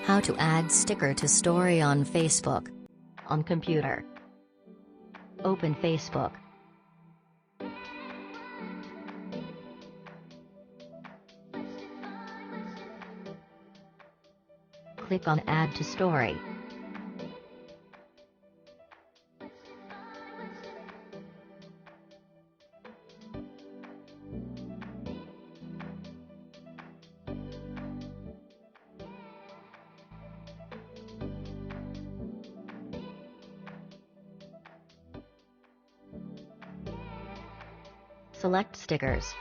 How to add sticker to story on Facebook. On computer. Open Facebook. Click on Add to Story. Select stickers.